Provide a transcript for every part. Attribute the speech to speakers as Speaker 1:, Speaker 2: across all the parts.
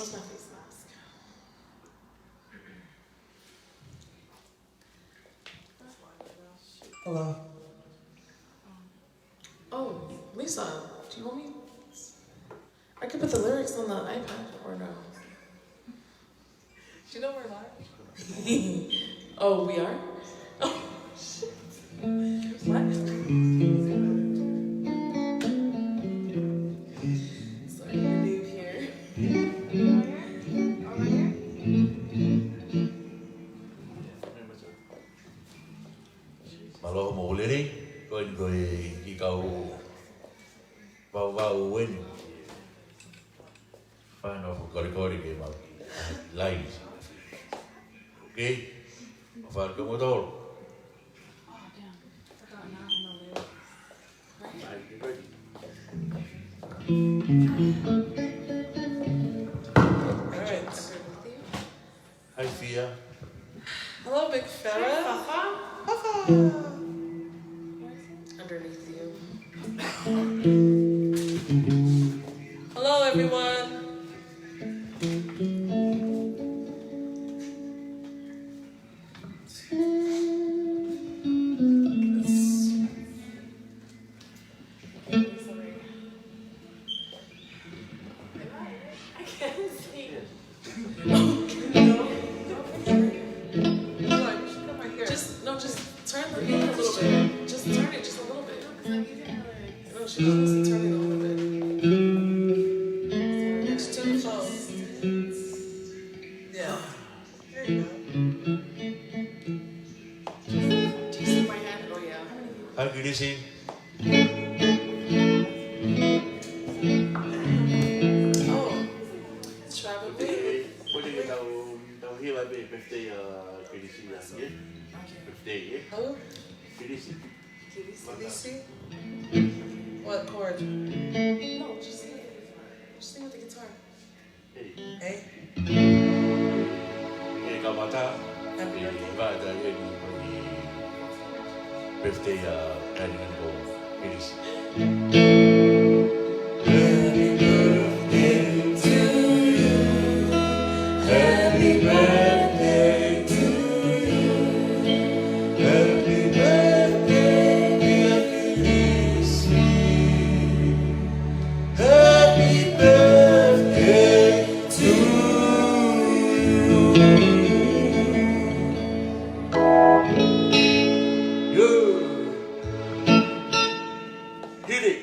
Speaker 1: Where's my face mask?
Speaker 2: Hello.
Speaker 1: Oh, Lisa, do you want me? I could put the lyrics on the iPad or no?
Speaker 3: Do you know we're live?
Speaker 1: Oh, we are? Oh, shit. What? Sorry, you're new here.
Speaker 4: Malo mo uleri, koe ki kau vau wen. Whānau kore ke mau lines. Okay? Whānau mo tōru.
Speaker 3: Oh, damn. Forgot not in the lyrics.
Speaker 1: Alright.
Speaker 4: Hi, Fia.
Speaker 1: Hello, big fella. Underneath you. Hello, everyone.
Speaker 3: I can't see.
Speaker 1: Just turn the beat a little bit. Just turn it just a little bit. No, she just needs to turn it a little bit. It's too close. Yeah. There you go. Do you see my hand? Oh, yeah.
Speaker 4: Hi, Kirisi.
Speaker 1: Oh. Travel big.
Speaker 4: Boleh ke tahu hilang birthday Kirisi lah, ya? Birthday, ya?
Speaker 1: Oh,
Speaker 4: Kirisi.
Speaker 1: Lisi? What chord? No, just sing with the guitar.
Speaker 4: Hey.
Speaker 1: Hey.
Speaker 4: Ini kau mata.
Speaker 1: Happy
Speaker 4: Ini
Speaker 1: birthday.
Speaker 4: pada ini bagi birthday kalian kau Kirisi. Happy birthday to you. Happy birthday to you. Happy birthday, dear Kirisi. Happy birthday to you. Hit it.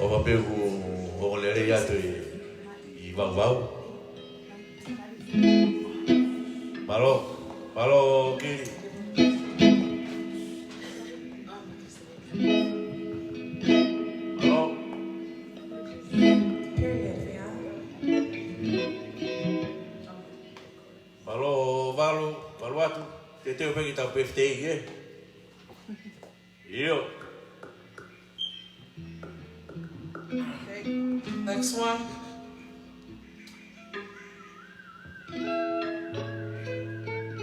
Speaker 4: O papeu o le rei atu I vau vau. Malo, malo ki. Malo. Malo, valo atu. Te teo pengi tau PFTI, Io.
Speaker 1: Okay. Next one.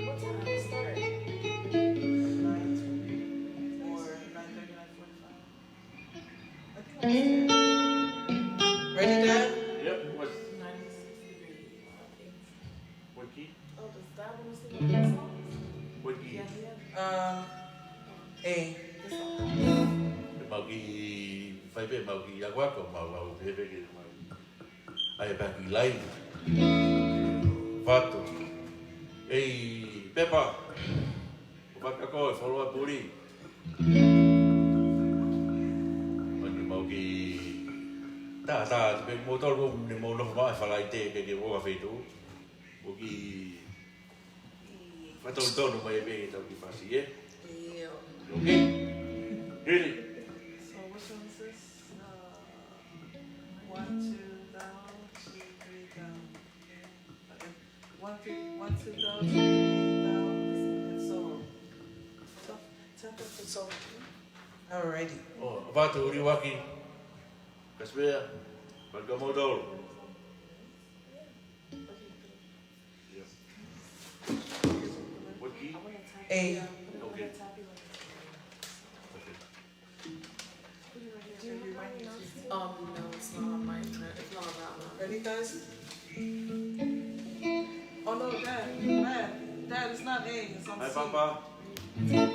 Speaker 3: What time to start?
Speaker 1: 9:20 or 9:30, 9:45. Ready, Dad?
Speaker 4: Yep, what
Speaker 3: 96 degrees.
Speaker 4: key?
Speaker 3: Oh, does that one still have that song?
Speaker 4: What key?
Speaker 3: Yeah, yeah.
Speaker 1: A.
Speaker 3: This song.
Speaker 4: Mau ki fai pe mau ki agua ko mau pepe ki mau. Ai pa ki lai. Fato. Ei, Pepa. O pa ko follow up puri. Mani mau ki ta pe motor ko ni mo lo ma fa lai te ke wo fa tu. O ki fato tono mai be ta ki fa si
Speaker 1: Yeah.
Speaker 4: Okay. Really?
Speaker 1: So which one is this? 1, 2 down, 2, 3 down. Okay. 1, 2 down, 2, 3 down, and so on. So, tempo to so. Alrighty.
Speaker 4: Oh, fato uri waki. Kasbea. Bergamodol. What key?
Speaker 3: I want to type
Speaker 1: A.
Speaker 3: it up. I want
Speaker 4: Okay.
Speaker 3: to type it
Speaker 1: Do you remind me to-
Speaker 3: No, it's not on my internet. It's not on that one.
Speaker 1: Ready, guys? Oh no, Dad, it's not A, it's on
Speaker 4: Hi,
Speaker 1: C.
Speaker 4: Papa.
Speaker 1: Dad,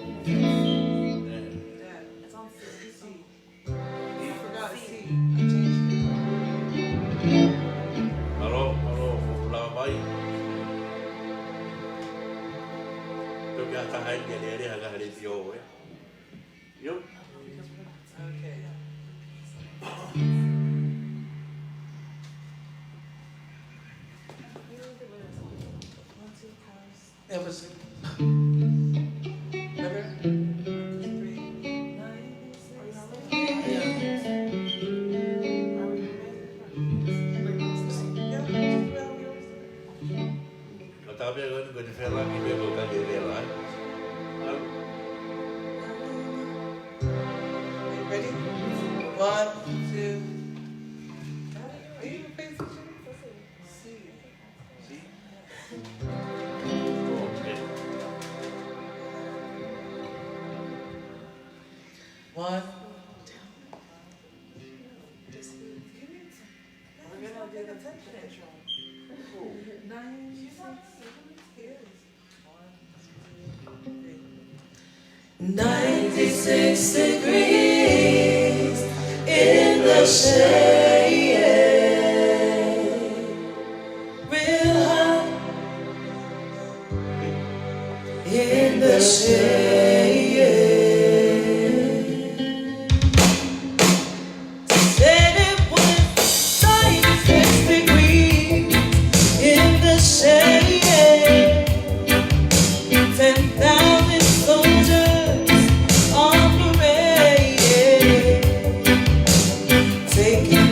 Speaker 3: It's on C.
Speaker 1: C. I forgot C. I changed it.
Speaker 4: Hello, la mai. Tu ya ta hai dia dia ha ga le tio Yo.
Speaker 1: Okay. Yeah, but see. Better? 3, 9,
Speaker 4: Ka ta be ga ni fe la ki be ko ka le la.
Speaker 1: Ready? 1, 2. Are you paying attention? C.
Speaker 4: See? Oh, okay.
Speaker 1: 1.
Speaker 3: We're gonna do the tension intro.
Speaker 1: 96 degrees in the shade, real hot in the shade. Said it was 96 degrees in the shade. 10,000 soldiers on parade, taking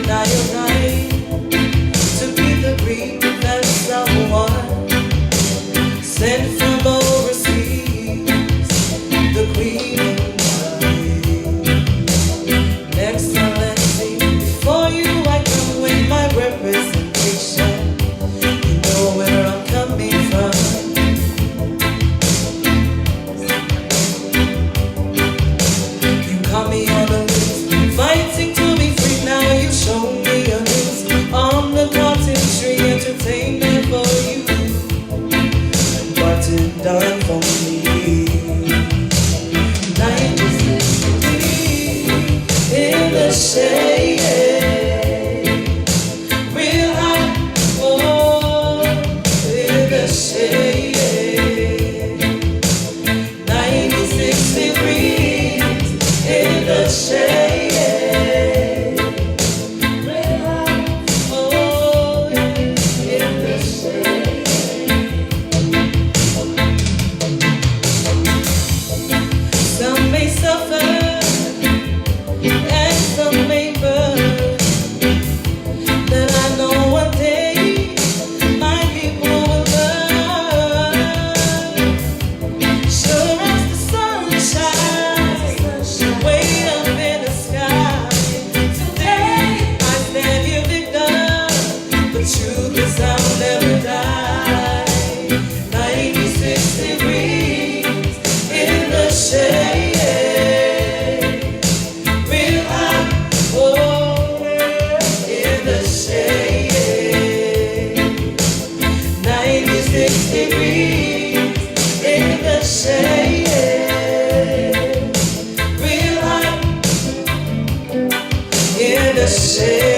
Speaker 1: in the shade.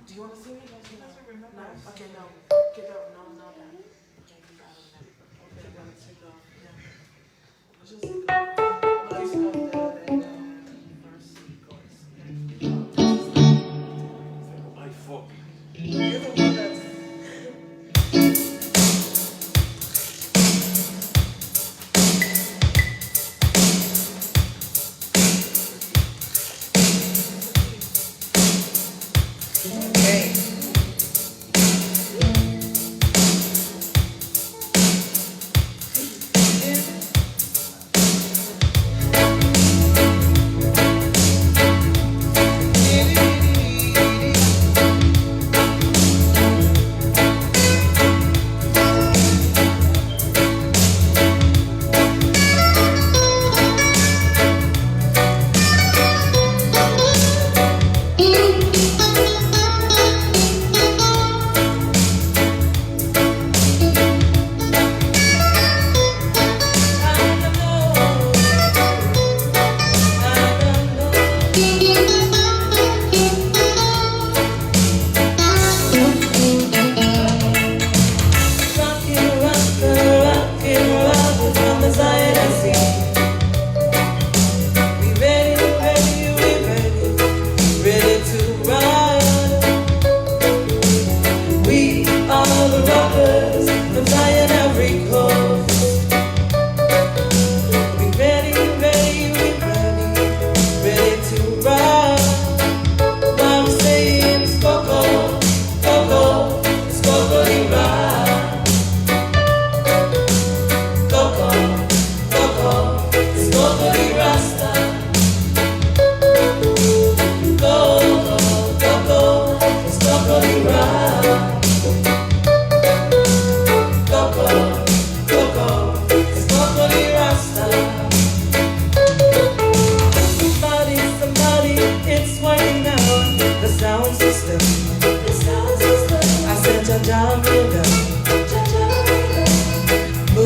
Speaker 3: Do you want to see me? No. Okay, no. Get up. No.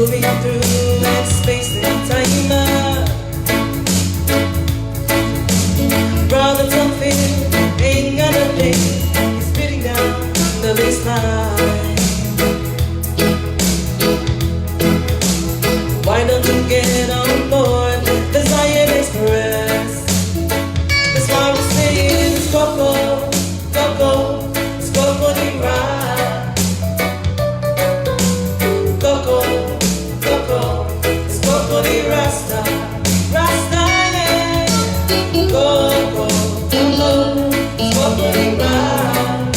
Speaker 1: moving through that space and time. Brother Tuffin ain't got a day. He's spitting down the baseline. Why don't you get on board the Zion Express? That's why we're saying it's Coco, Coco, it's Coco the ride. Coco, Coco, it's Coco the Rasta, Rasta, yeah. Coco, Coco, it's Coco the ride.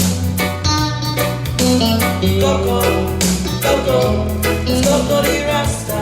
Speaker 1: Coco, Coco, it's Coco the Rasta.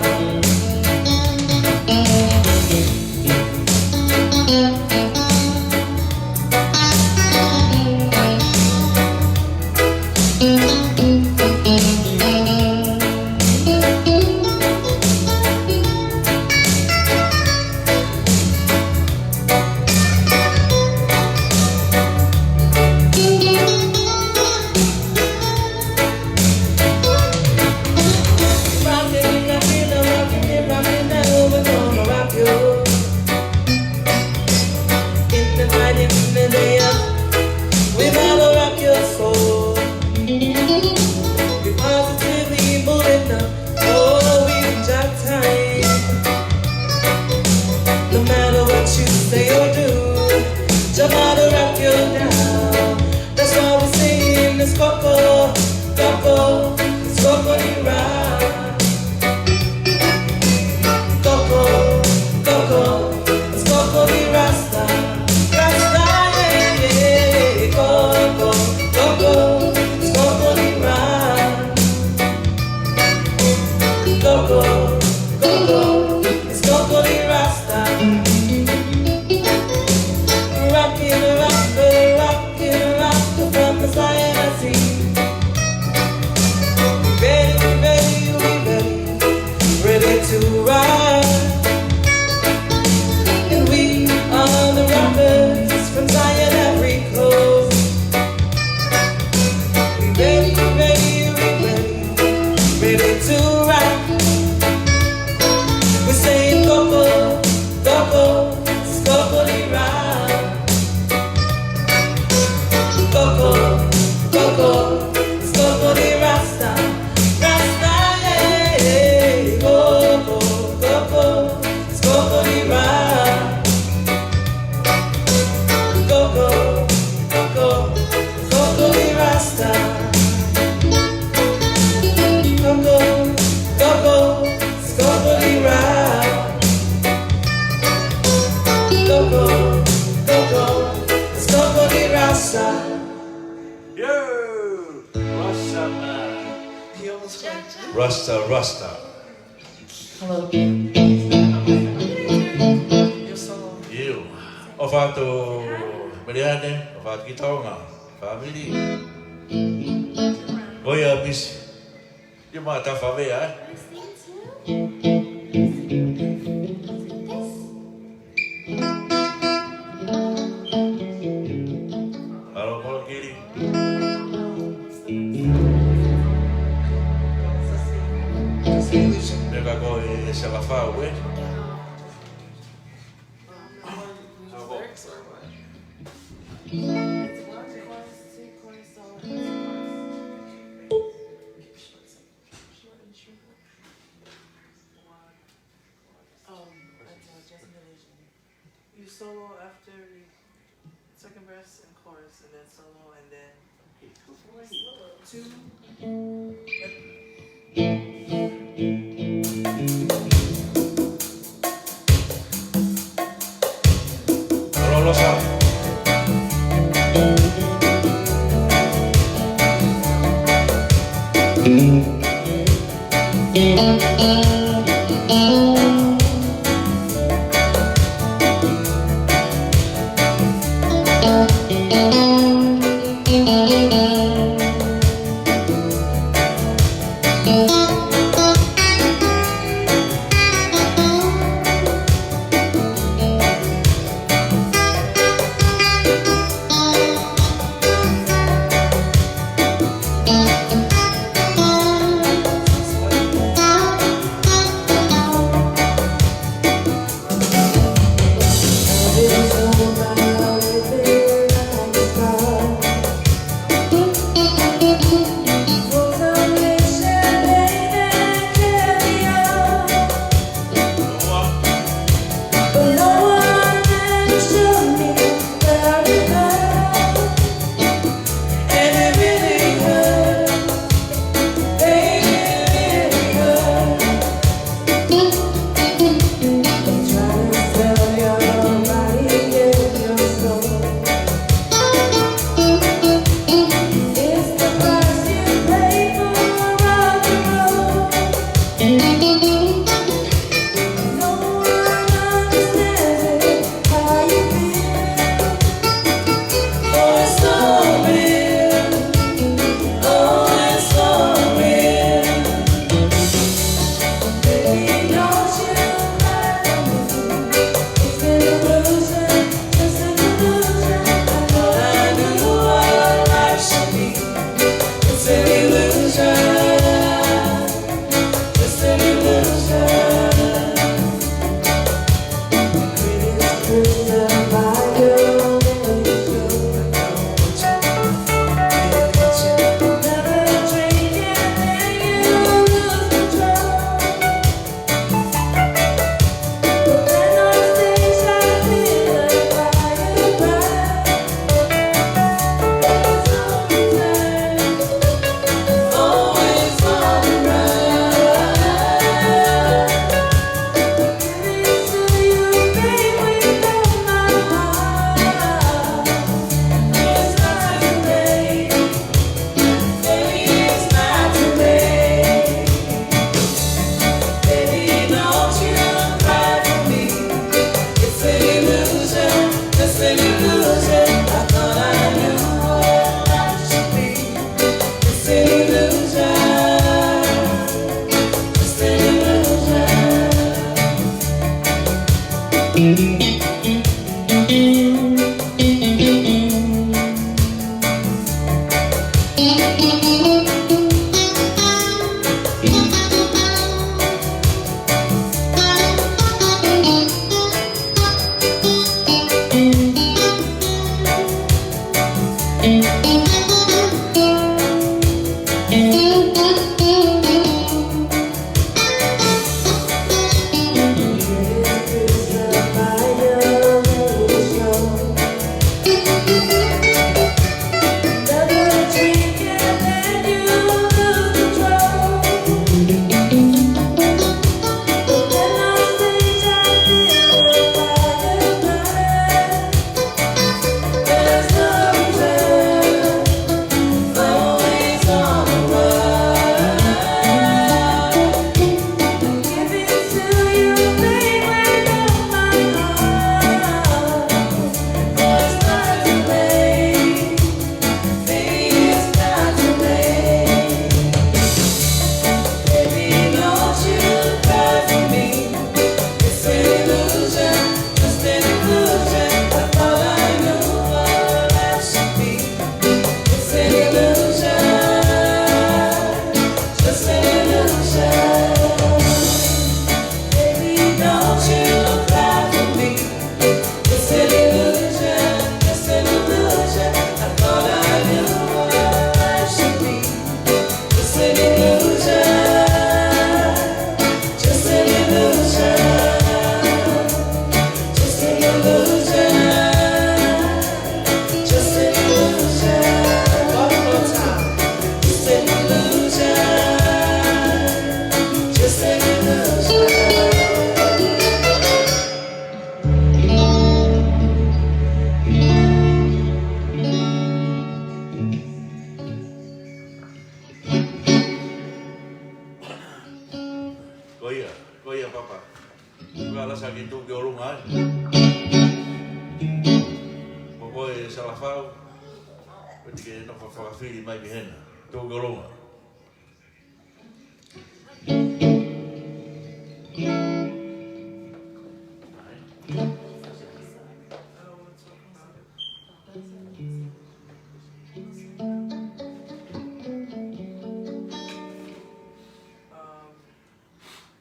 Speaker 4: Rasta, Rasta.
Speaker 1: Hello. Your solo.
Speaker 4: Eu. O fato Mariane, o fato Kitonga, family. Goya bis. Yung mga tafabe, ha? Halo, Paul Kiri. Neka ko sa Lafao, eh?
Speaker 1: You solo after the second verse and chorus, and then solo, and then two.
Speaker 4: Rolosa.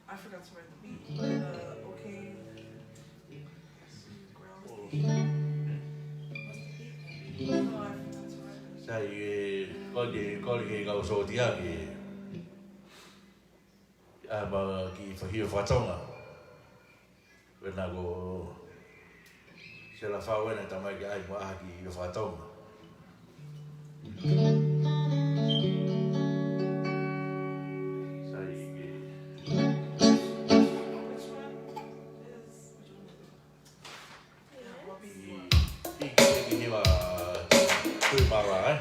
Speaker 1: I forgot to write the beat, but okay. No, I forgot to write it.
Speaker 4: Sai ko ke kau so dia ke ama ki whahio whatonga. Wena ko se la whawena tamai ki ai mo aha ki whatonga. Sai ke
Speaker 1: Which one is? Yeah, what beat?
Speaker 4: ki ni wa kui mara eh.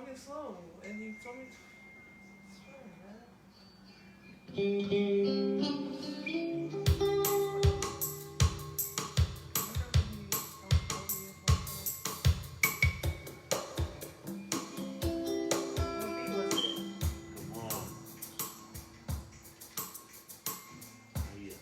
Speaker 1: talking slow, and you told me to slow, man.
Speaker 4: Come on. Aí,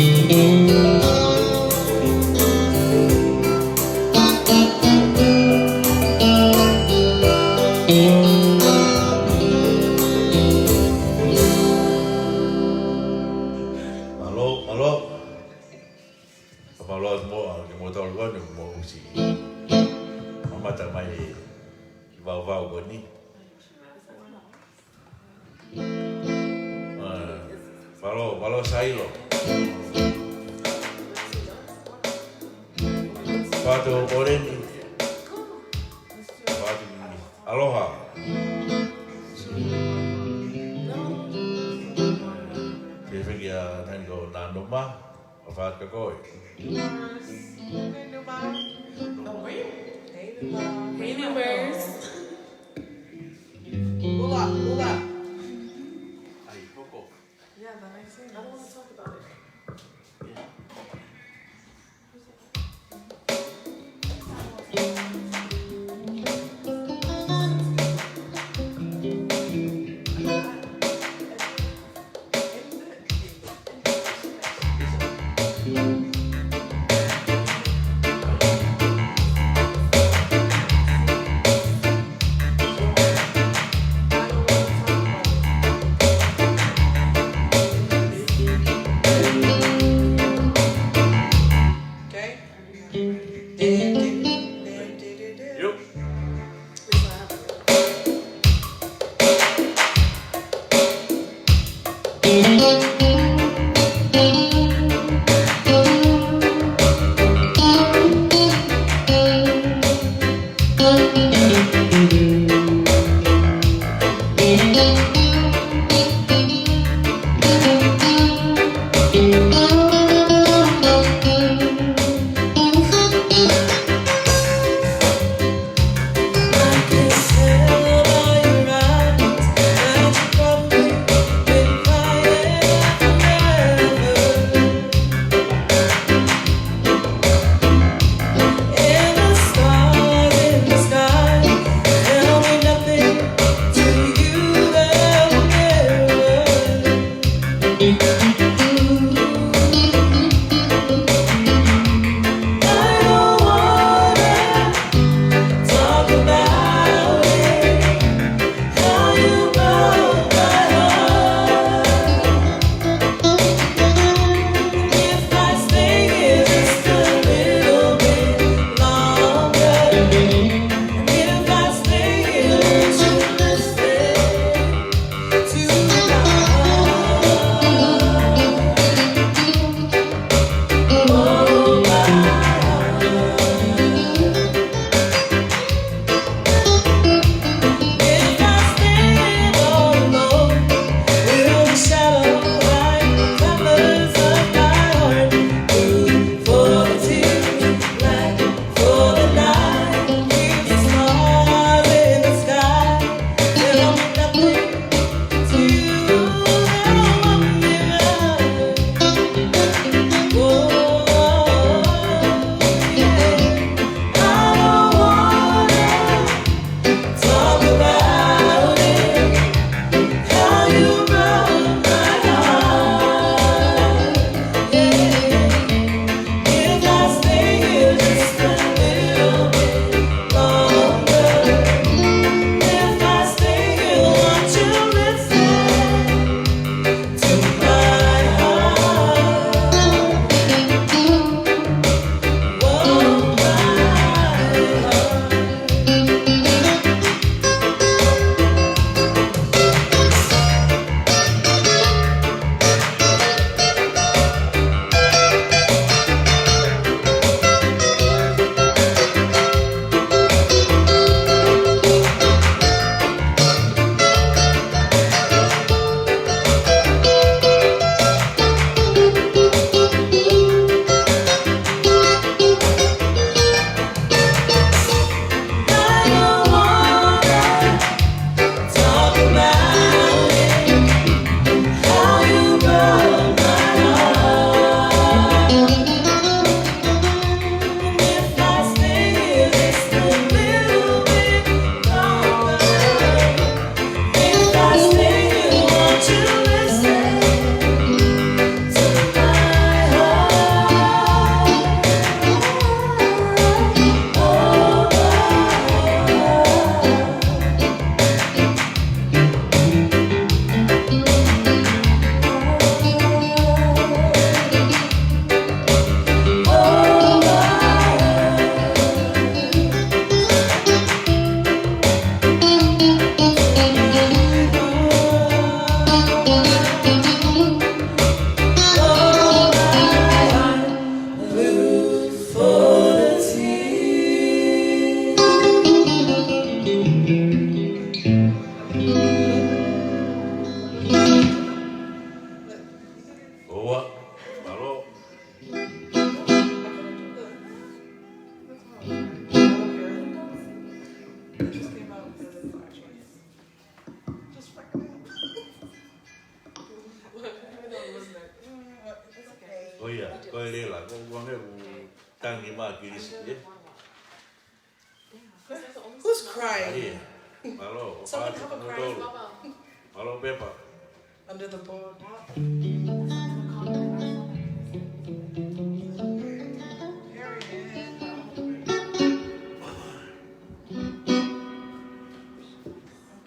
Speaker 4: Malo, malo. Malo mo ke mo tau luan mo usi. Mama tak mai vau ko ni. Malo sai lo. Pato oreni. Pato aloha. Ke vengia tango na noma. Fat ka koi.
Speaker 1: Hey, Numa. Hey, Numa.
Speaker 3: Hey, numbers.
Speaker 1: Ula, ula.
Speaker 4: Ai koko.
Speaker 1: Yeah, that makes sense. I don't want to talk about it.
Speaker 4: ya, kau ini lah, kau buangnya tang lima kiri sih.
Speaker 1: Who's crying?
Speaker 4: Iya, malu.
Speaker 1: Someone have a crying
Speaker 4: Malu berapa?
Speaker 1: under the board.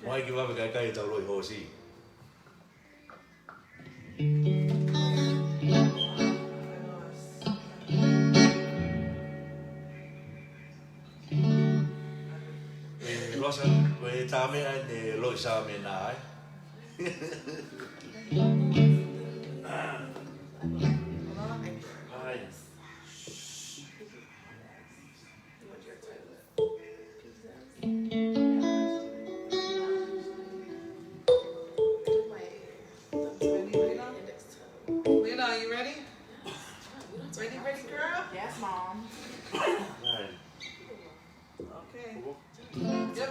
Speaker 4: Mai kita berkait tahu loh hosi. Losan, kue tame ane loh sama nai. Hai.
Speaker 1: Lena, are you ready? Ready, girl?
Speaker 3: Yes, Mom.
Speaker 4: Hai.
Speaker 1: Okay. Yep.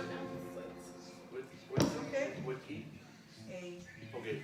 Speaker 1: Okay.
Speaker 4: What key?
Speaker 1: A.
Speaker 4: Okay.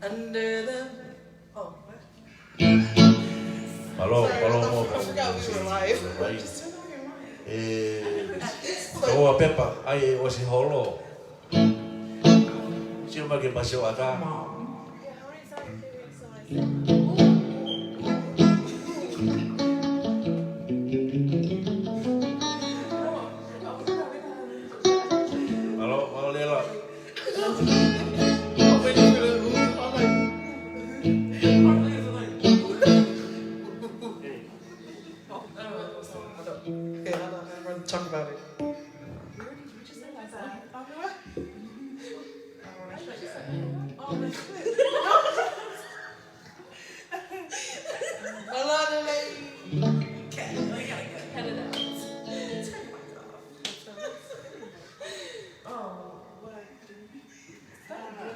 Speaker 1: Under the. Oh, what?
Speaker 4: Malo, malo,
Speaker 1: I forgot we were live.
Speaker 4: Right.
Speaker 1: Just turn on your mic.
Speaker 4: Koa pepa, ai o si holo. Sio magi masio ata. Malo, malo lela.
Speaker 1: Okay, I'm gonna talk about it.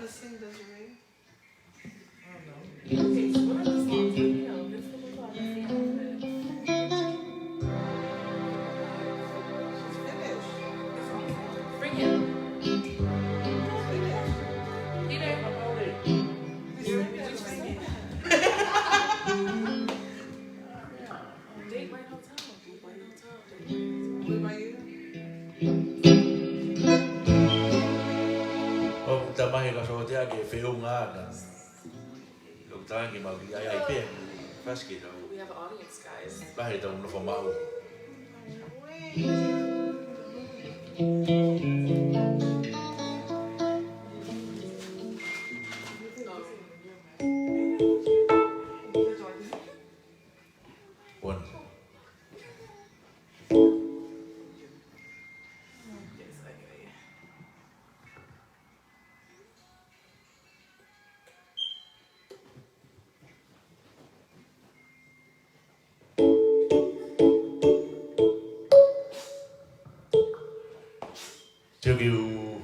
Speaker 1: Sing Desiree? I don't know.
Speaker 3: Bring him. Peter. Date right hotel.
Speaker 1: What about you?
Speaker 4: O tamahi ka so te ake whiunga na. Lo tangi mau ki ai ai pe. Paski do.
Speaker 3: We have an audience, guys.
Speaker 4: Bahi tau no mau. One. Teo ki u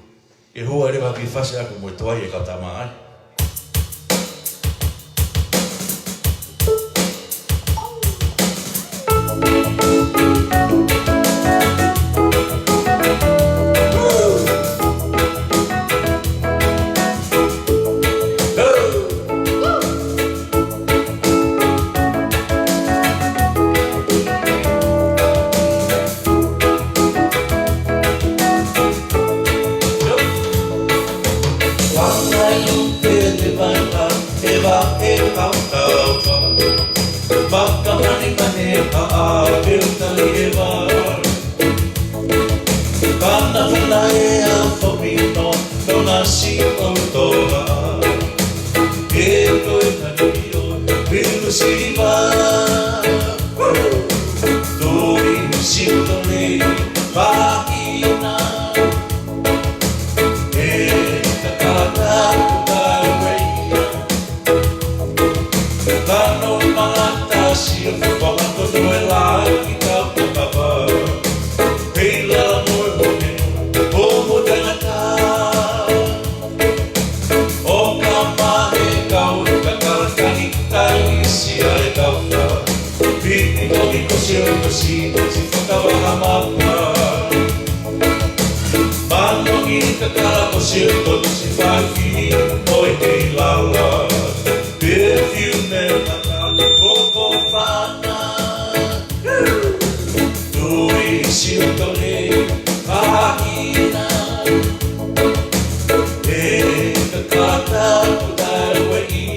Speaker 4: e hua ere ki fase aku mo toai e katama ai.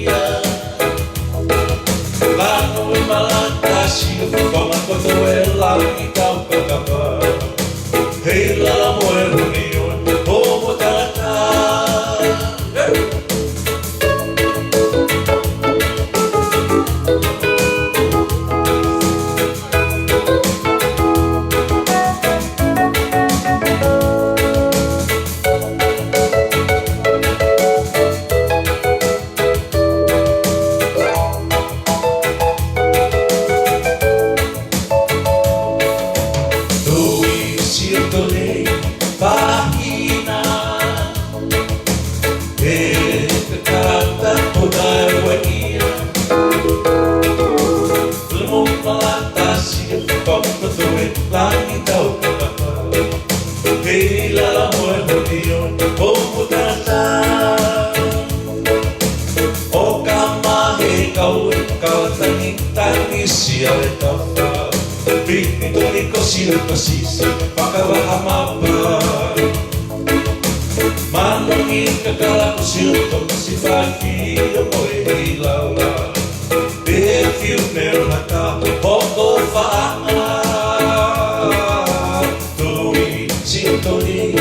Speaker 4: Yeah.
Speaker 2: silpa sisi whakawahamapa Manongi kakala ko silpa si whaki o moe hei laula Befiu mero haka hoko whaanga Tui sintoni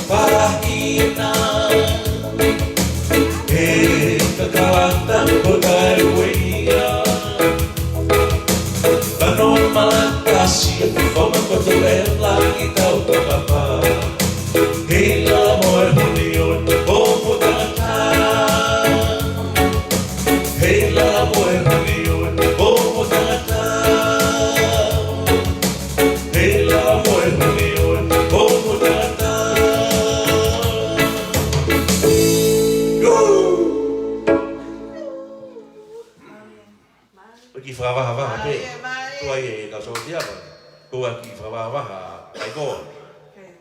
Speaker 2: parahina E kakalatan ko tayo weia Panon malakasi at ikaw magpatuloy ang langit daw takapa Hila mo ay huli yun, bumutangatan Hila mo ay huli yun, bumutangatan Hila mo ay huli yun, bumutangatan
Speaker 4: Ki whawahawha te.
Speaker 1: Mai.
Speaker 4: Kua e ka so tia pa. Kua ki whawahawha ai ko.
Speaker 1: Okay.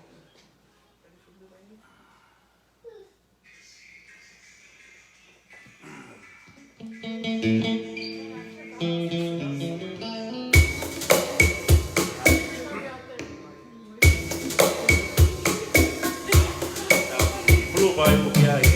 Speaker 4: Pulu pa e ki ai.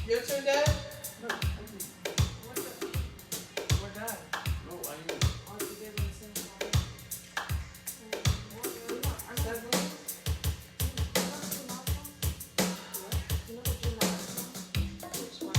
Speaker 1: Your turn, Dad? We're done.
Speaker 4: No, I
Speaker 3: All together in the same song.
Speaker 1: Seven?
Speaker 3: You know the June song? Which one?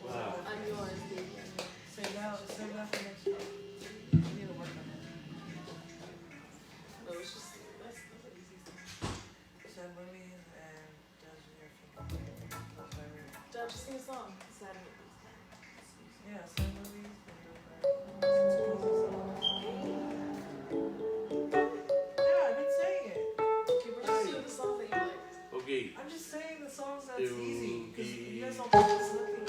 Speaker 4: wow.
Speaker 3: I'm yours, baby.
Speaker 1: Say that for next week. We need to work on that.
Speaker 3: No, it's just, that's the easy thing.
Speaker 1: San Maria and Desiree from
Speaker 3: Dad, just sing a song. Saturday.
Speaker 1: Yeah, San Maria and Yeah, I've been saying it.
Speaker 3: Okay, we're just doing the songs that you like.
Speaker 4: Okay.
Speaker 1: I'm just saying the songs that's
Speaker 4: Ew,
Speaker 1: easy. Because you guys
Speaker 4: e-
Speaker 1: don't practice nothing.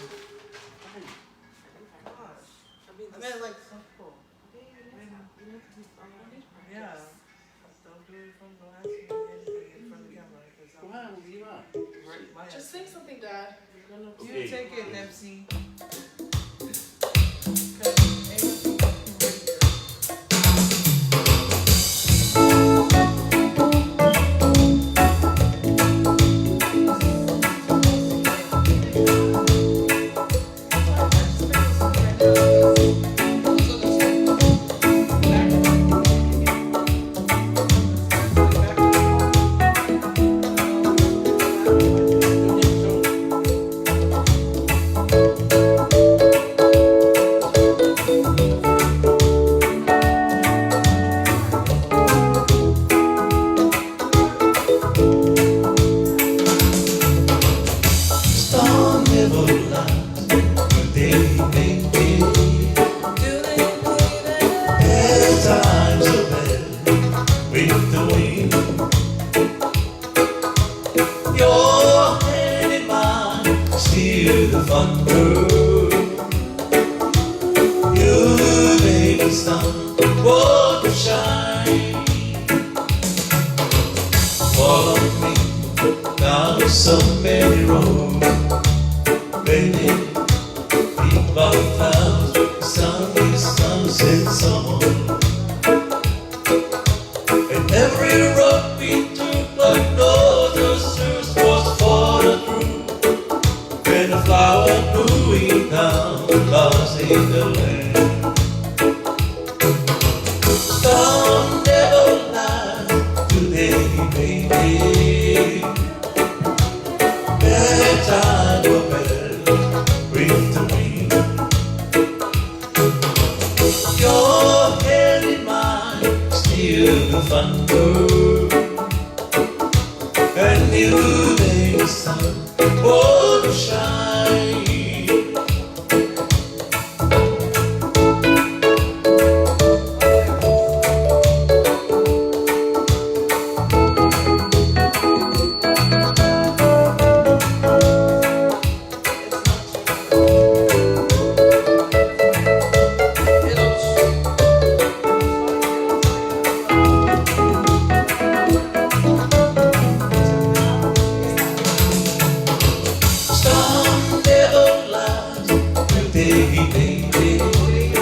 Speaker 1: Gosh.
Speaker 3: I mean,
Speaker 1: I meant like simple. Yeah. Don't do it from the last minute in front of the camera. Because
Speaker 4: Wow, viva.
Speaker 1: my
Speaker 3: Just sing something, Dad. We're gonna
Speaker 1: You
Speaker 4: Okay.
Speaker 1: take it, MC.
Speaker 2: Storm never lasts, but they make it. Bad times are bad with the wind. Your hand in mine, steer the thunder. You make the sun water shine. Follow me down so many roads, baby. Deep our clouds, sunny sunset song. And every road we took like no other search was fallen through. When the flower growing down, lost in the land. Storm never lies today, baby. Bad time or bad with the wind. Your hand in mine, still the thunder. And you make the sun won't shine. Storm never lies today, baby.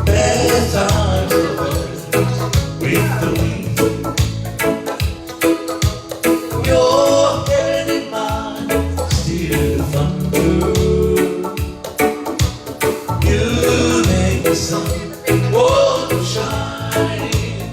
Speaker 2: Bad times are bad with the wind. Your hand in mine, still the thunder. You make the sun won't shine.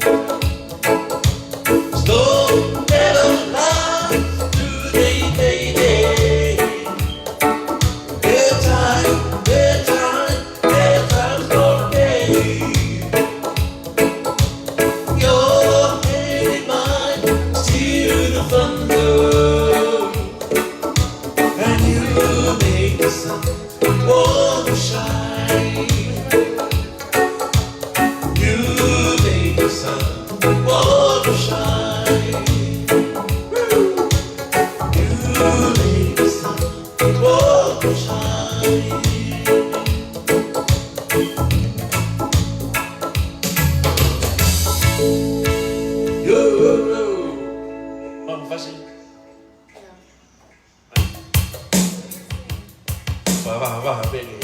Speaker 2: want to shine. You need the sun, want to shine.
Speaker 4: Mang fasi. Wah, beli.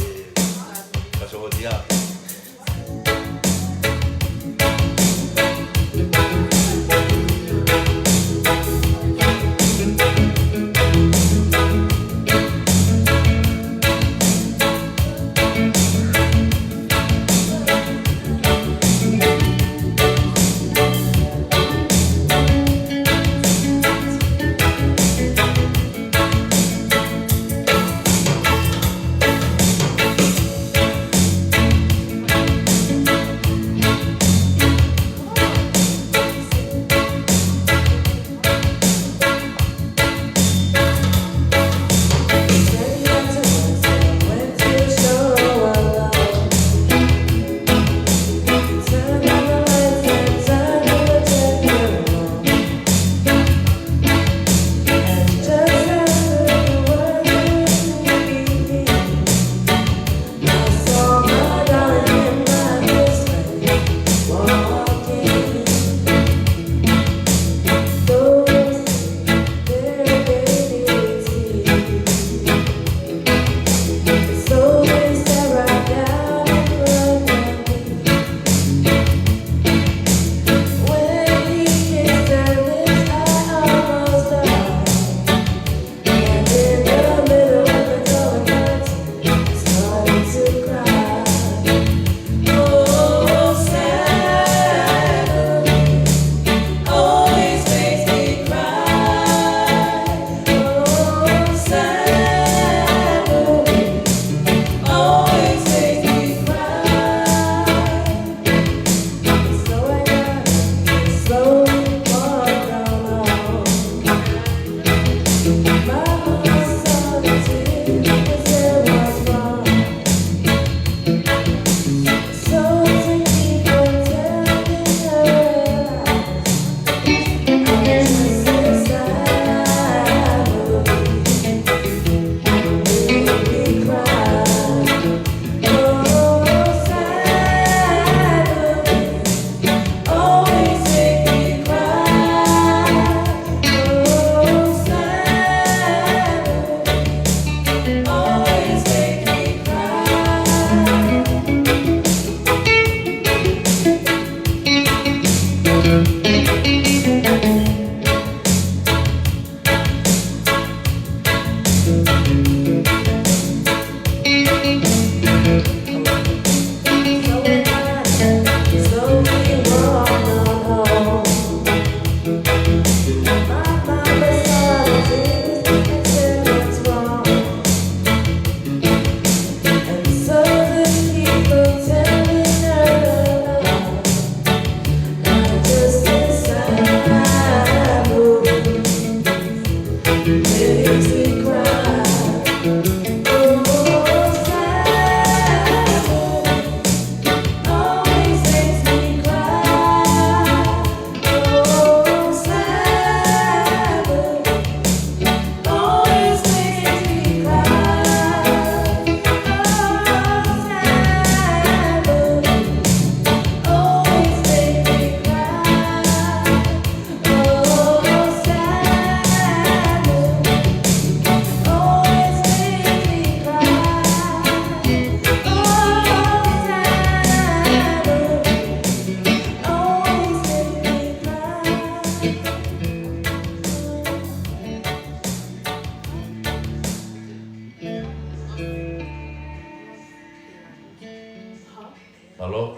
Speaker 4: Kasih dia.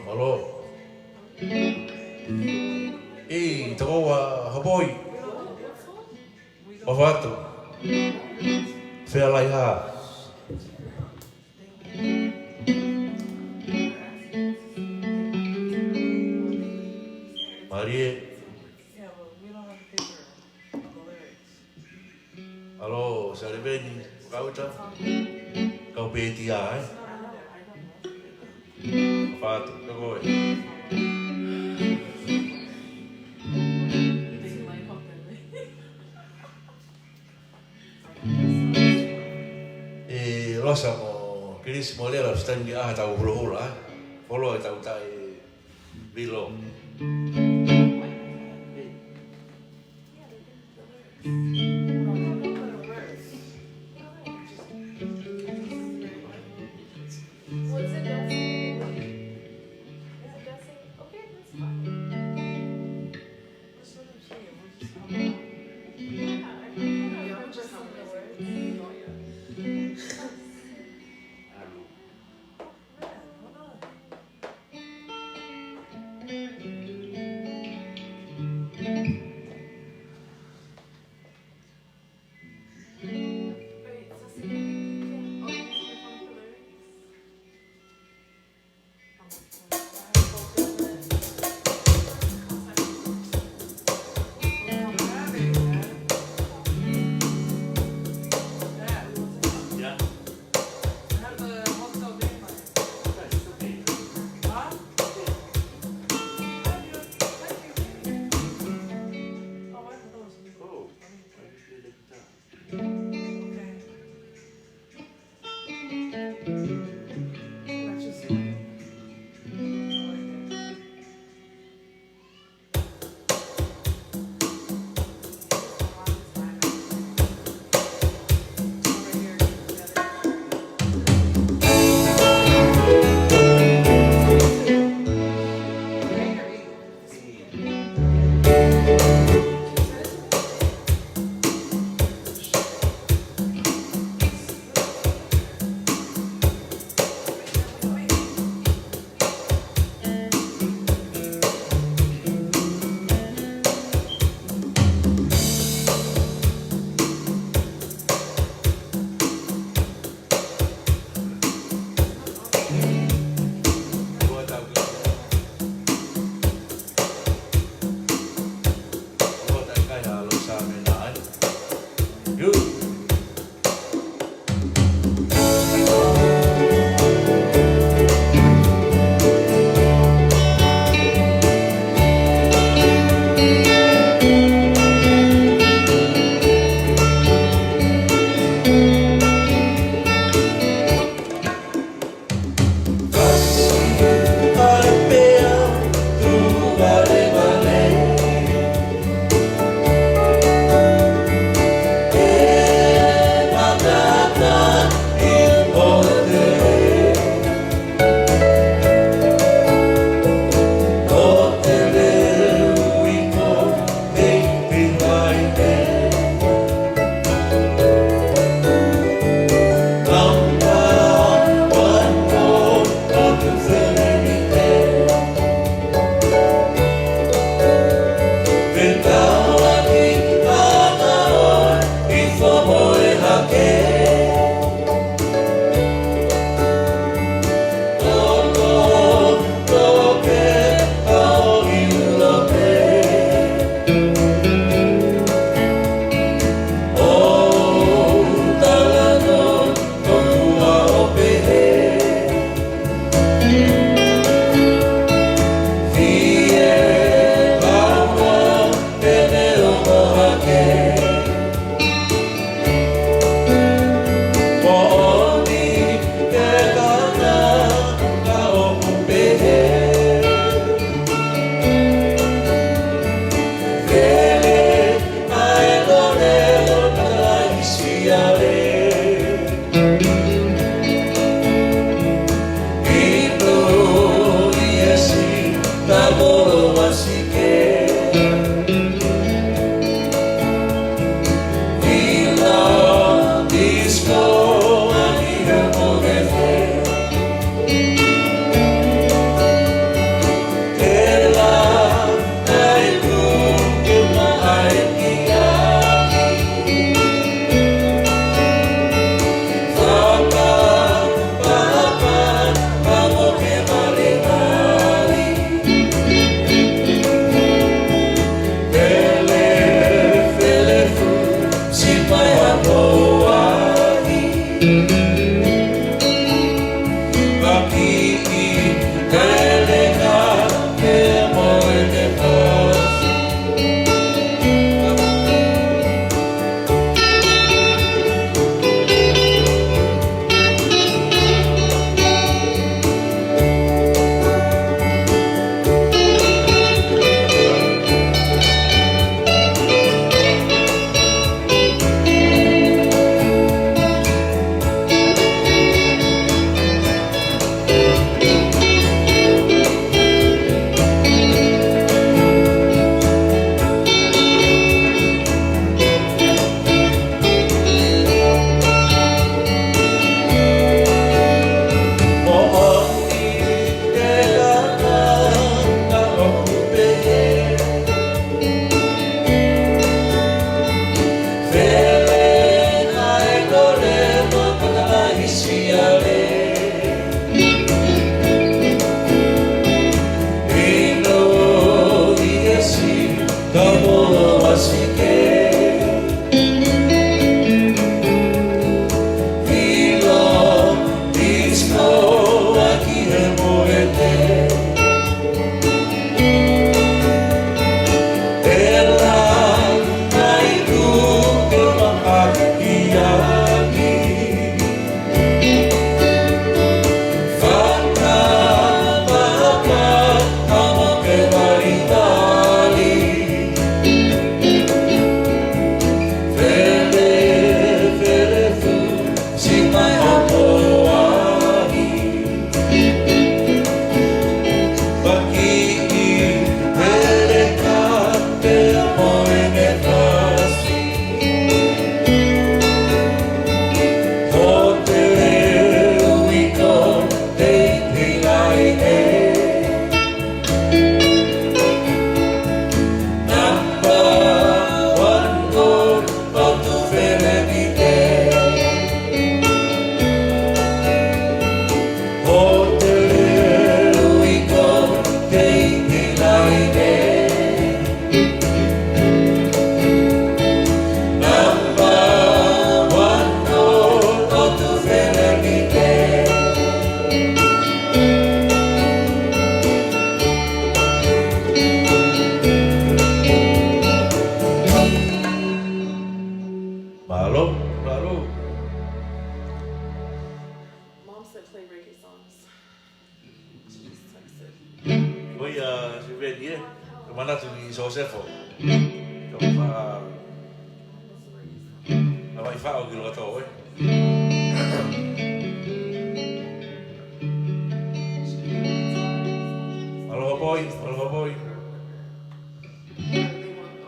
Speaker 4: Malo. Takoa hapoi. Mawatu. Whea ha. Marie.
Speaker 1: Yeah, but we don't have paper of the lyrics.
Speaker 4: Alo, Saribeni. Kauta. Kau peti ai. Mawatu. Takoa. sa mo kinis mo lera stand di ah tau hula follow tau tai bilo
Speaker 3: Was it dancing? Is it dancing? Okay, that's fine.
Speaker 1: That's what I'm saying. We're just talking about-
Speaker 3: Yeah, I think I heard just some of the words.
Speaker 1: Oh, yeah. Man, hold on.
Speaker 3: Wait, so see, oh, you can find the lyrics?
Speaker 4: ya oh dua tahun dua tahun kaya lo sa menaan yuk Mahalo, mahalo.
Speaker 3: Mom said play reggae songs. She just texted.
Speaker 4: Oi, si vedi, mana tu ni Josefo. Kau fa, apa ifa o kilo to, oi. Aloha boy.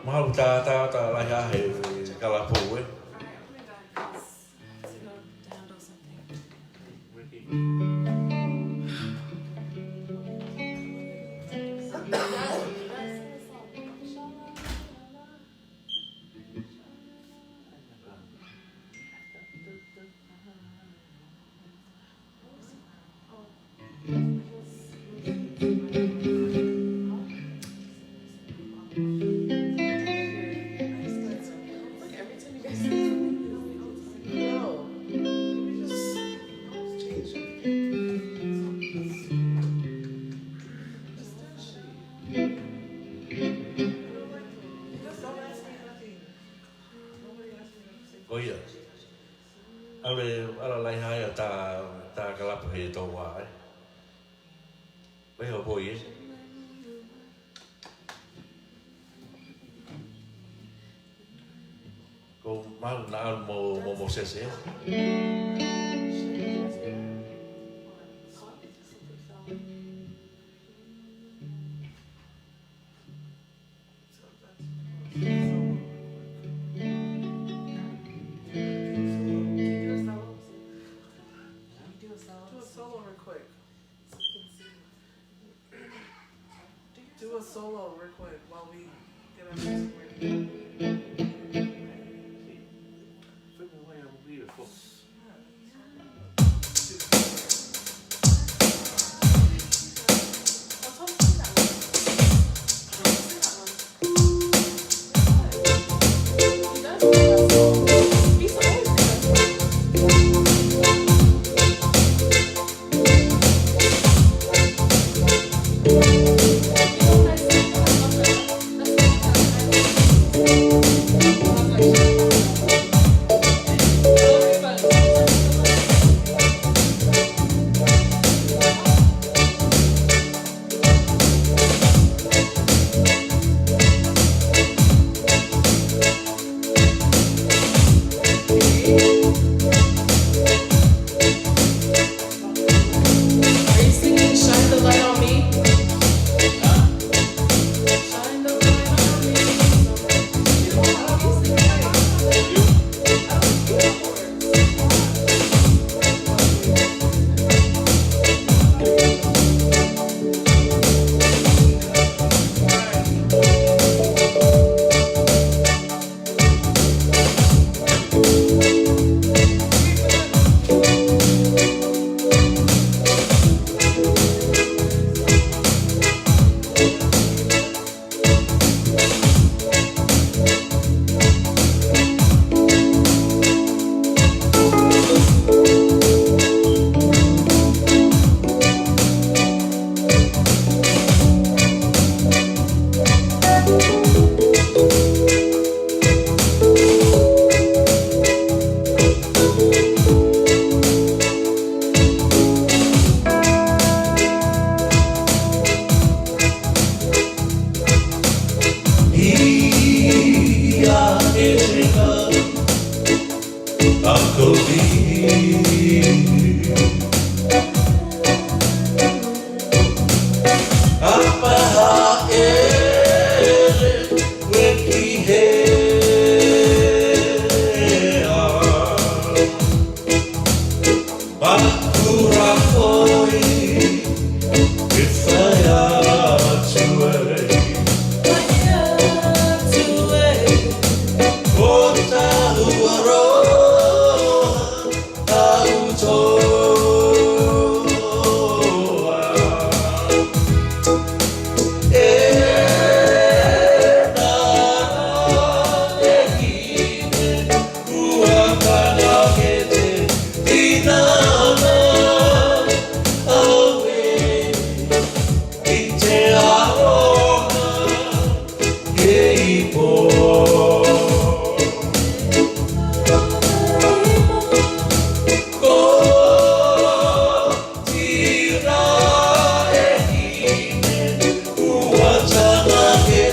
Speaker 4: Mahal ta la ya he kala po, oi. Oia. Ala lai hai ta kalapa he to wa. Vai ho boy. Ko mal na mo sese.
Speaker 1: Do a solo real quick while we get our music ready.
Speaker 3: Everybody.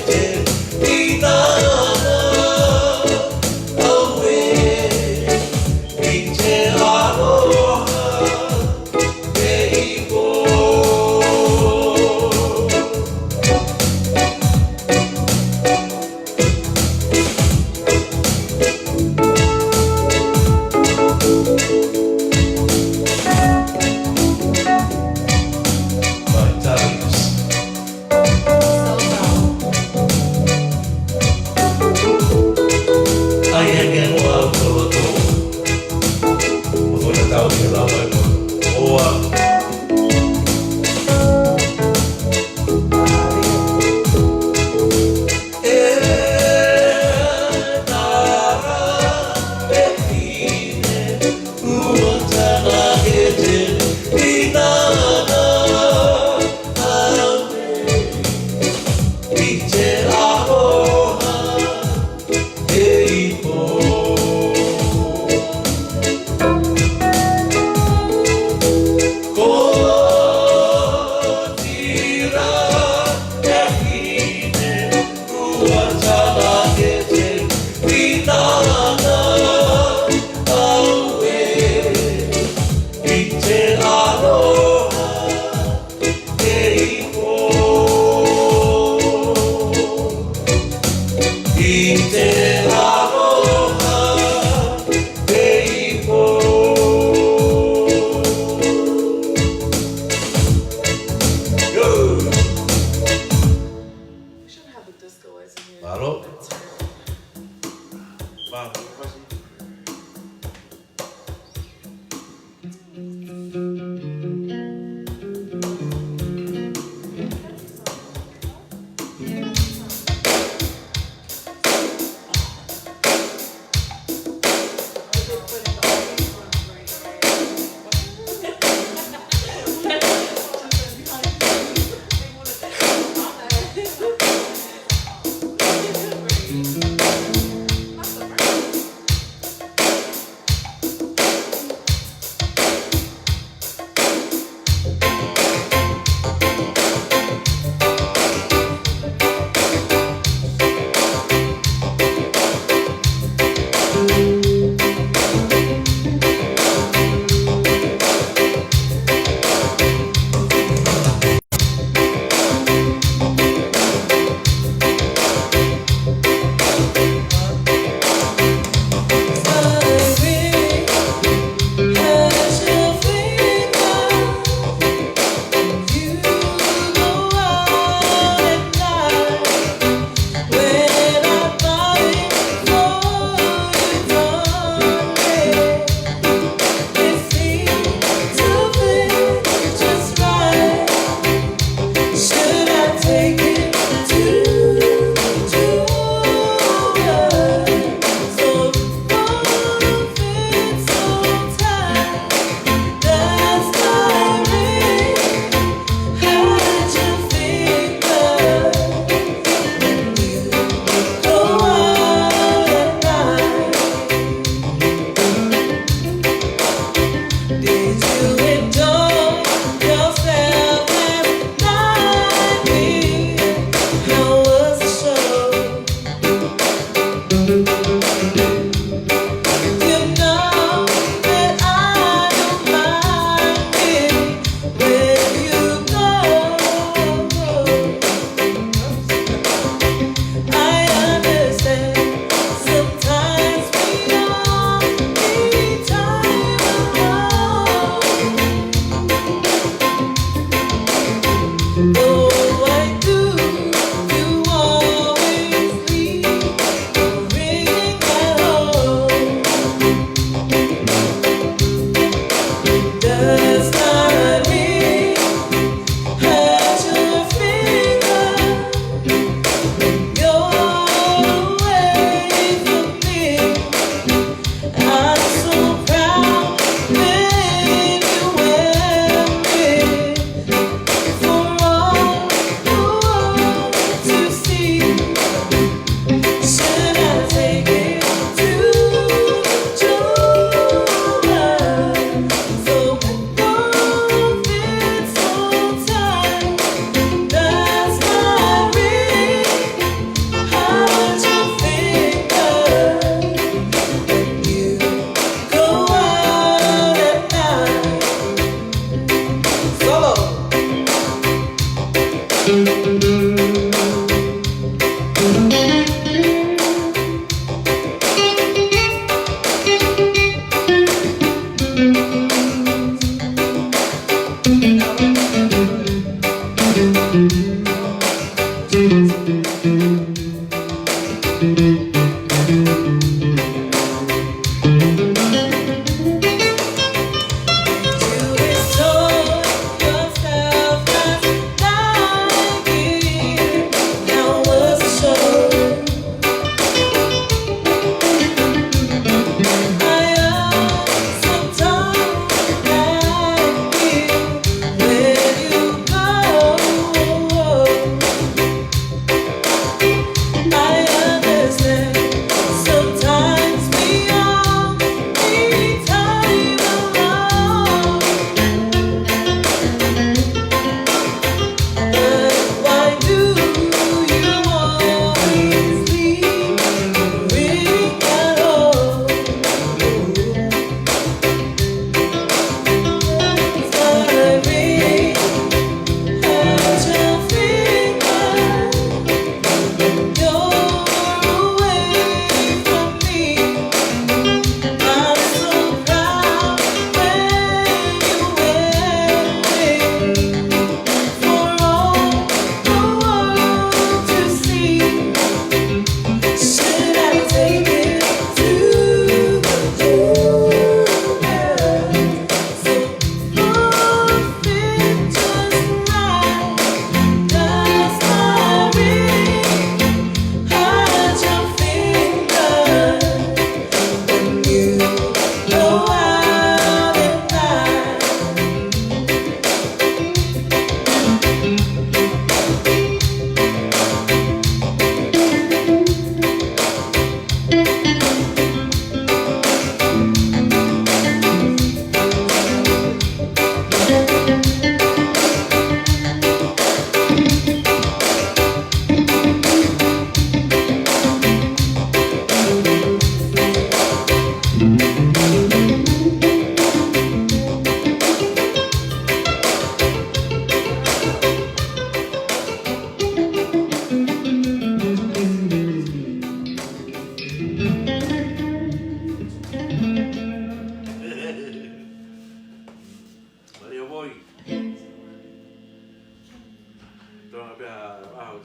Speaker 3: So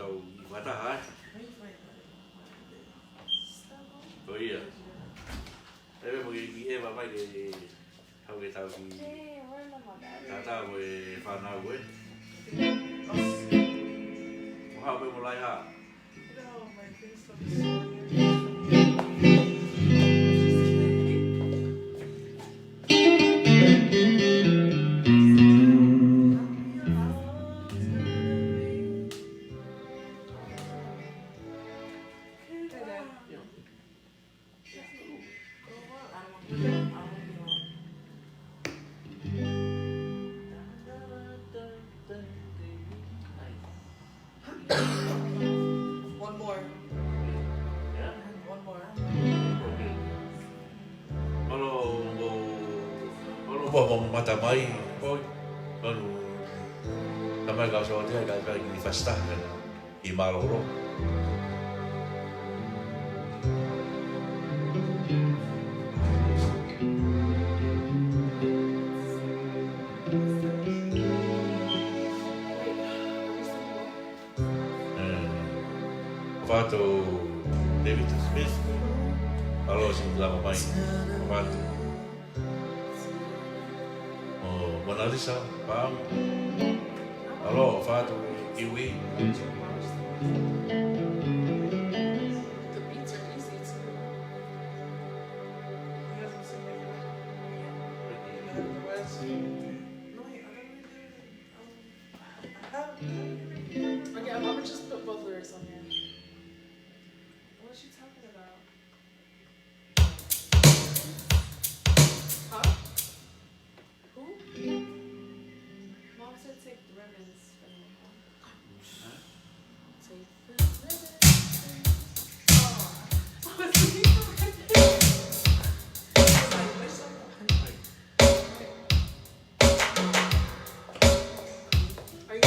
Speaker 4: tau i whataha. Ko ia. Ewe mo i e mamai ke hau ke tau ki
Speaker 3: Hey, where am I?
Speaker 4: tata mo e whanau e. Mo hau me mo lai ha.
Speaker 1: No, my thing's from the One more.
Speaker 4: Ya.
Speaker 1: One more.
Speaker 4: Malo mo mata mai. Oi. Malo. Tamai ka so te ka ni fasta i maloro. Fato David Smith. Alo si lama mai. Fato. Oh, Mona Lisa, pam. Alo, Fato Kiwi.
Speaker 3: The beats are easy too.
Speaker 1: You guys will sing like that? You know the rest? No, wait, I don't really do it. How do you
Speaker 3: Okay, I'm gonna just put both lyrics on here. What's she talking about? Huh? Who? Mom said take the ribbons from me. Huh? Take the ribbons. Oh. I was looking for Are you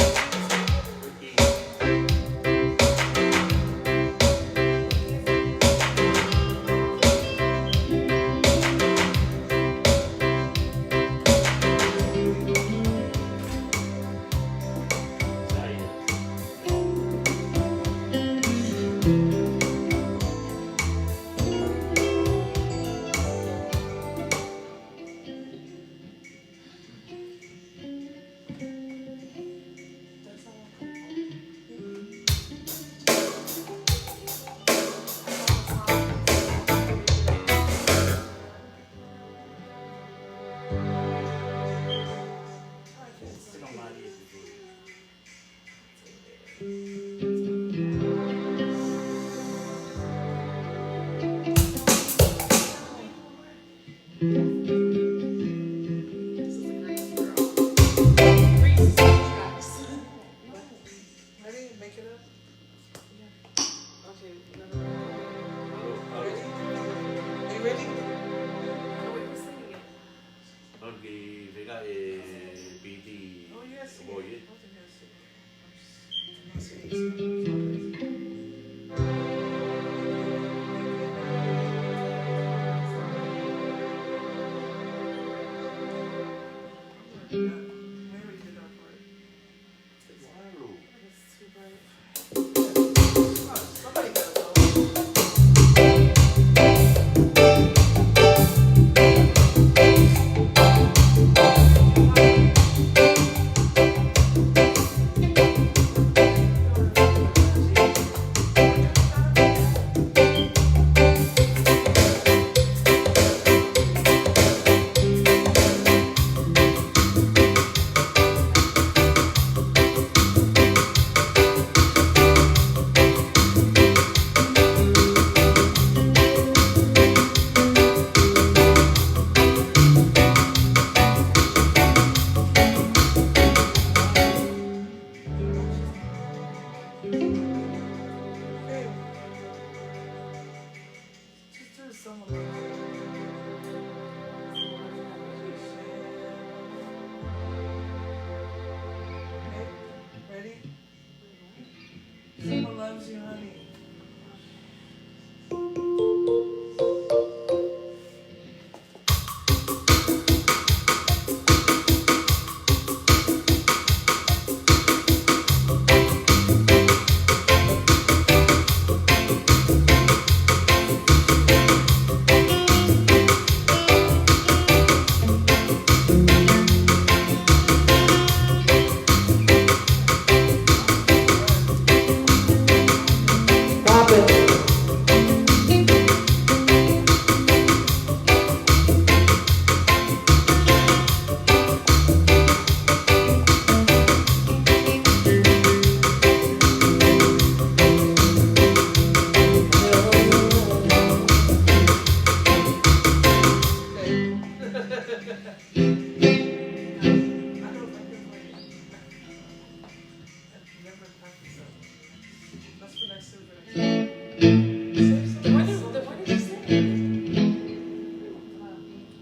Speaker 1: ready? Make it up.
Speaker 3: Okay, never mind.
Speaker 1: Ready? Are you ready?
Speaker 3: Oh, wait, who's singing it?
Speaker 4: Non ki vega e PD.
Speaker 1: Oh, yes.
Speaker 4: Boy, eh?
Speaker 1: I'm serious. We already did our part.
Speaker 4: Walu.
Speaker 3: It's too bright.
Speaker 1: Somebody gotta go. Hey. Just do some of it. Okay, ready? Someone loves you, honey.
Speaker 2: Someone
Speaker 1: That's what I said.
Speaker 3: What did you say?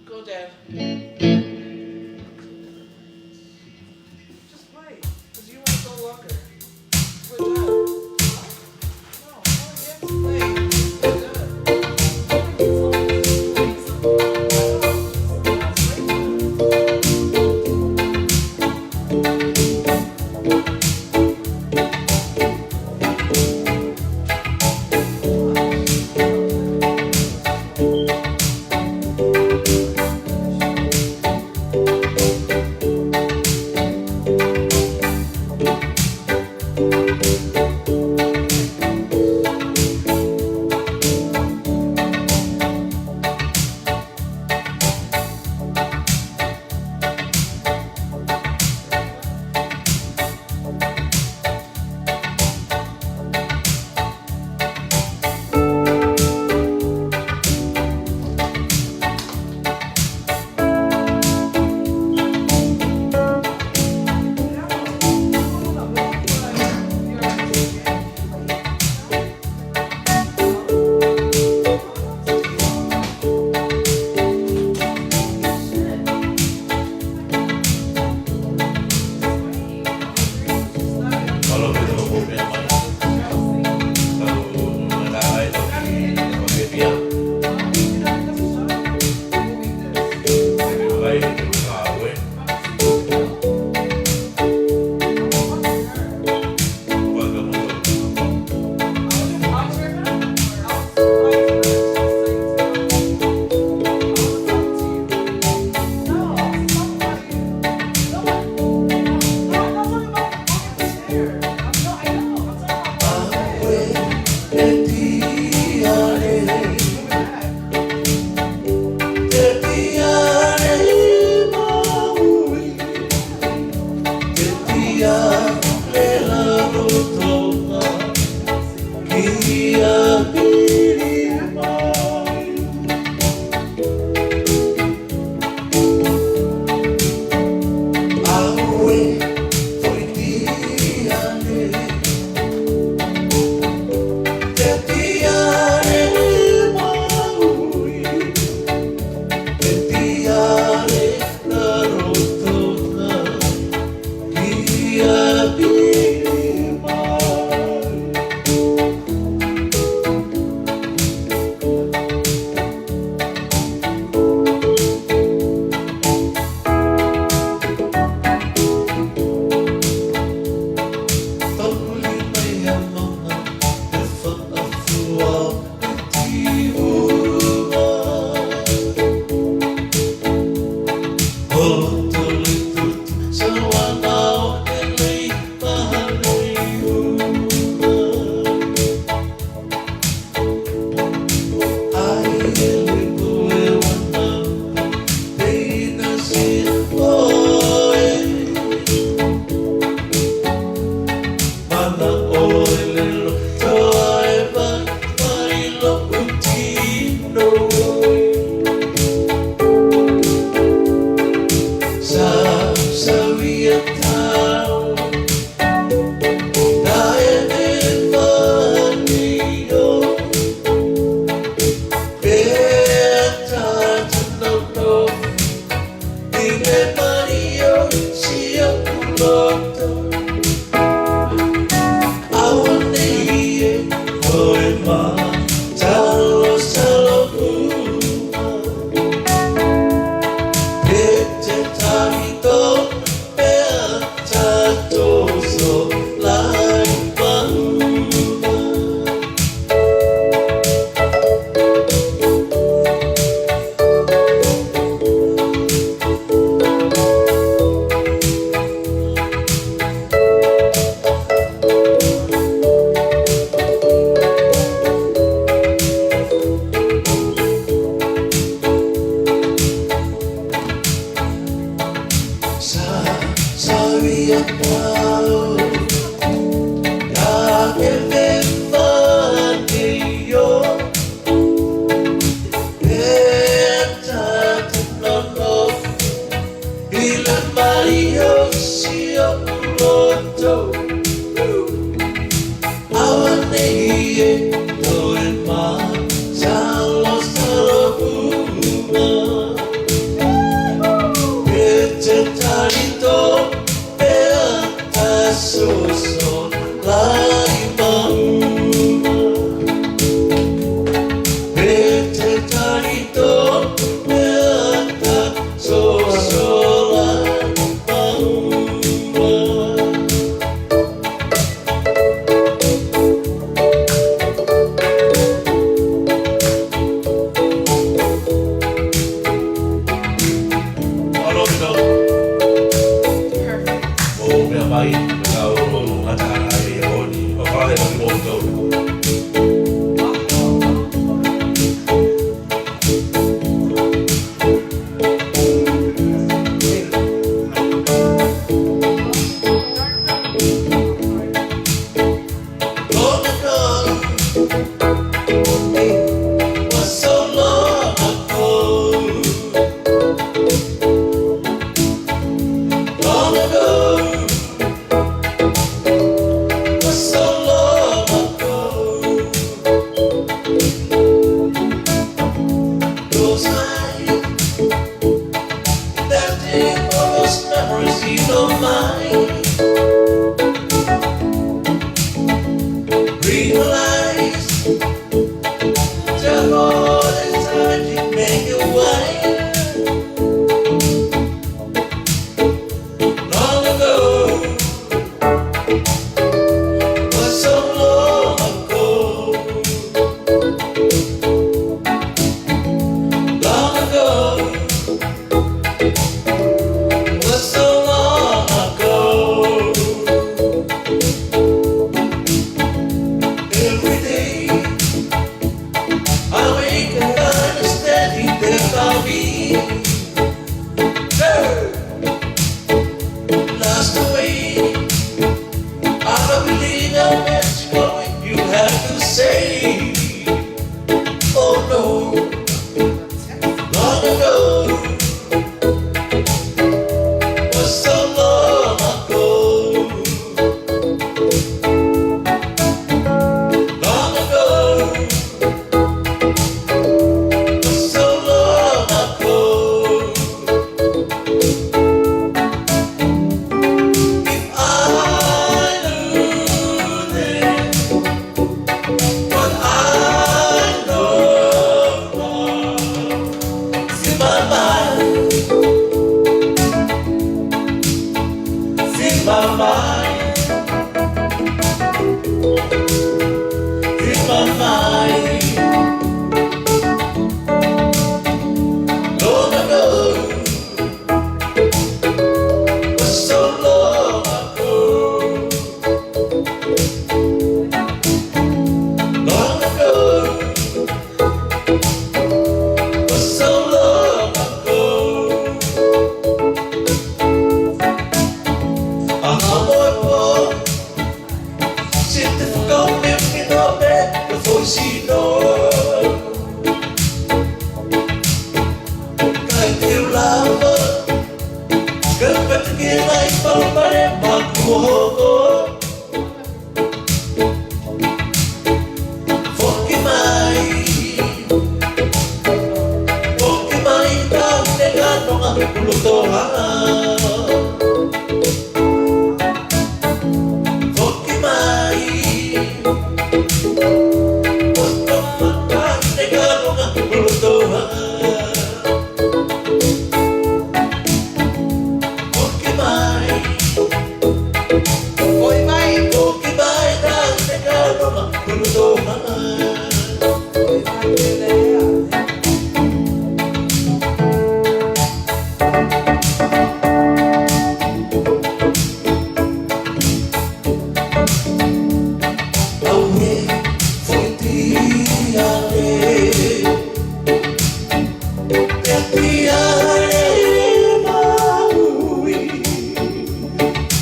Speaker 1: Go, Dad. Just wait, because you want to go longer. We're done. No, you have to wait. We're done.
Speaker 4: Kalau kita ngomongin mana, kalau mengenai lagi dia, lebih baik itu kahwin, buat kamu tu.
Speaker 2: viento del mar, salvo salvuna. Vegetalito, beata soso, laimang. Vegetalito, beata soso, laimang.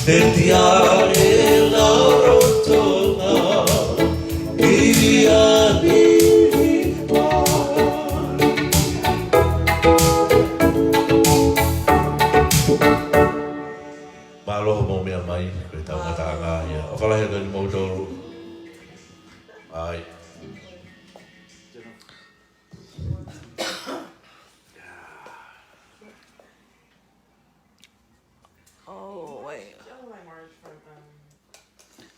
Speaker 2: Del diario la rotona,
Speaker 4: Ai.
Speaker 1: Oh, wait.
Speaker 3: Oh, my Marge for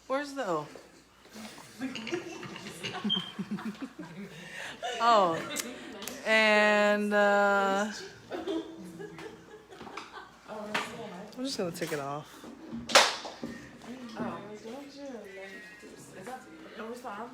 Speaker 1: Where's the O? Oh. And I'm just gonna take it off.
Speaker 3: Oh, don't you like? Is that? Are we still on?